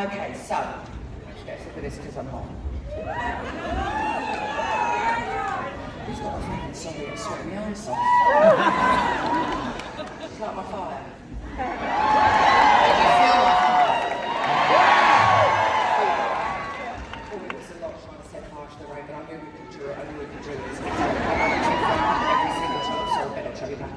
Okay, so, let's get sick of this because I'm hot. Who's got a fan? Sorry, I'm sweating my eyes off. It's like my fire. Did you feel my fire? Oh, it was a lot trying to set fire to the road, but I knew we could do it. I knew we could do it. Every single time, so I better tell you that.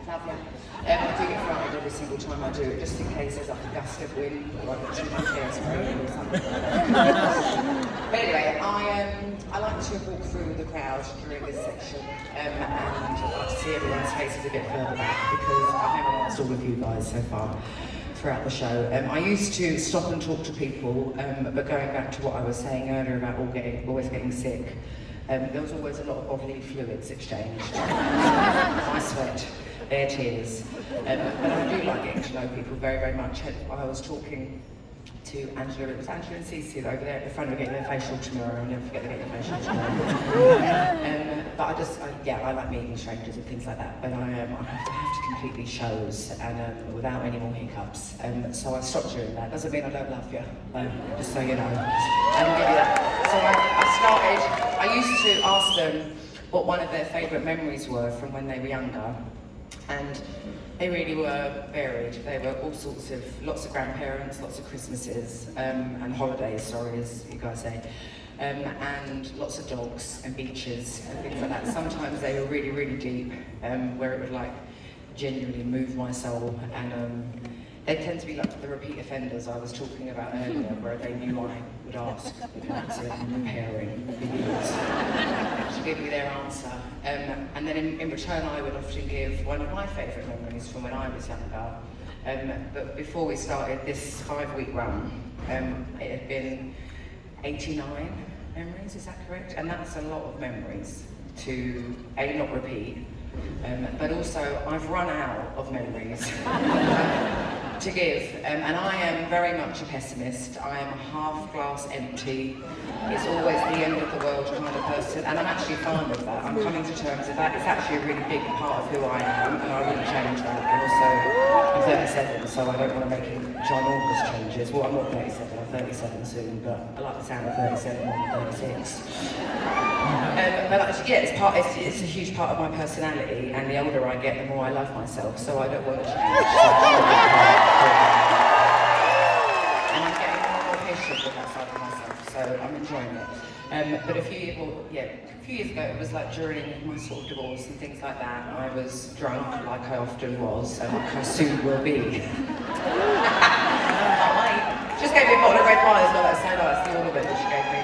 Lovely. I do get frightened every single time I do it, just in case there's like a gust of wind or like a too much hairspray or something like that. But anyway, I like to walk through the crowd during this section and I like to see everyone's faces a bit further back because I've memorised all of you guys so far throughout the show. I used to stop and talk to people, but going back to what I was saying earlier about always getting sick, there was always a lot of bodily fluids exchanged. My sweat, their tears. But I do like getting to know people very, very much. I was talking to Angela, it was Angela and Cece over there at the front, are getting their facial tomorrow. I'll never forget they're getting their facial tomorrow. But I like meeting strangers and things like that. But I have to complete these shows and without any more hiccups. So I stopped doing that. Doesn't mean I don't love you, just so you know. So I used to ask them what one of their favourite memories were from when they were younger. And they really were varied. They were all sorts of, lots of grandparents, lots of Christmases, and holidays, sorry, as you guys say, and lots of dogs and beaches and things like that. Sometimes they were really, really deep, where it would like genuinely move my soul, and they tend to be like the repeat offenders I was talking about earlier, where they knew I would ask about repairing for years to give me their answer. And then in return I would often give one of my favourite memories from when I was younger. But before we started this 5-week run, it had been 89 memories, is that correct? And that's a lot of memories to not repeat. But also, I've run out of memories to give, and I am very much a pessimist. I am a half glass empty. It's always the end of the world kind of person, and I'm actually fine with that. I'm coming to terms with that. It's actually a really big part of who I am, and I wouldn't change that. And also, I'm 37, so I don't want to make any ginormous changes. Well, I'm not 37, I'm 37 soon, but I like the sound of 37 more than 36. But actually, yeah, it's a huge part of my personality, and the older I get, the more I love myself, so I don't want to change. And I'm getting more patient with that side of myself, so I'm enjoying it. But a few years ago, it was like during my sort of divorce and things like that, I was drunk, like I often was, and like I soon will be. Just gave me a bottle of red wine as well, that's so nice, the order that she gave me.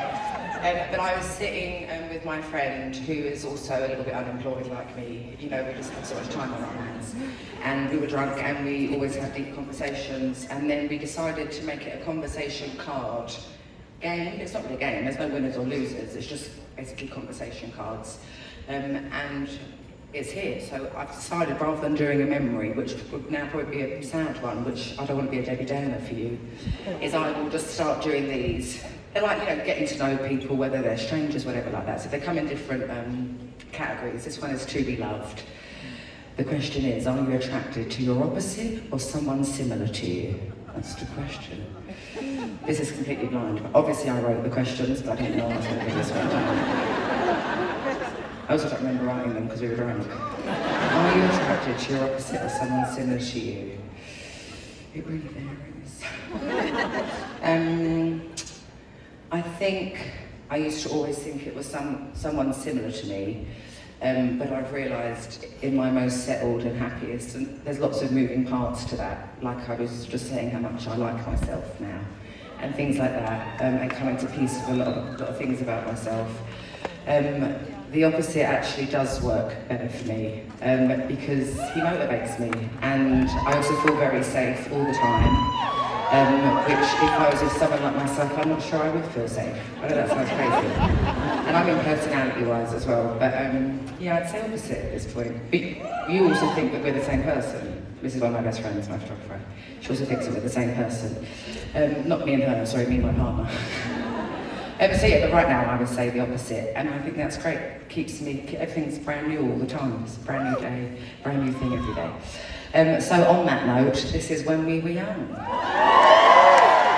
But I was sitting with my friend, who is also a little bit unemployed like me. You know, we just had so much time on our hands. And we were drunk and we always had deep conversations. And then we decided to make it a conversation card game. It's not really a game, there's no winners or losers. It's just basically conversation cards. And it's here. So I've decided, rather than doing a memory, which would now probably be a sad one, which I don't want to be a Debbie Downer for you, is I will just start doing these. They're like, you know, getting to know people, whether they're strangers, whatever like that. So they come in different categories. This one is to be loved. The question is, are you attracted to your opposite or someone similar to you? That's the question. This is completely blind. Obviously I wrote the questions, but I didn't know I was going to do this one down. I also don't remember writing them because we were drunk. Are you attracted to your opposite or someone similar to you? It really varies. I think I used to always think it was someone similar to me, but I've realised in my most settled and happiest, and there's lots of moving parts to that, like I was just saying how much I like myself now, and things like that, and coming to peace with a lot of things about myself. The opposite actually does work better for me, because he motivates me, and I also feel very safe all the time. Which, if I was with someone like myself, I'm not sure I would feel safe. I know that sounds crazy. And I mean personality-wise as well, but yeah, I'd say opposite at this point. But you also think that we're the same person. This is one of my best friends, my photographer. She also thinks that we're the same person. Not me and her, sorry, me and my partner. So yeah, but right now I would say the opposite, and I think that's great. It keeps me, everything's brand new all the time. It's a brand new day, brand new thing every day. So on that note, this is When We Were Young.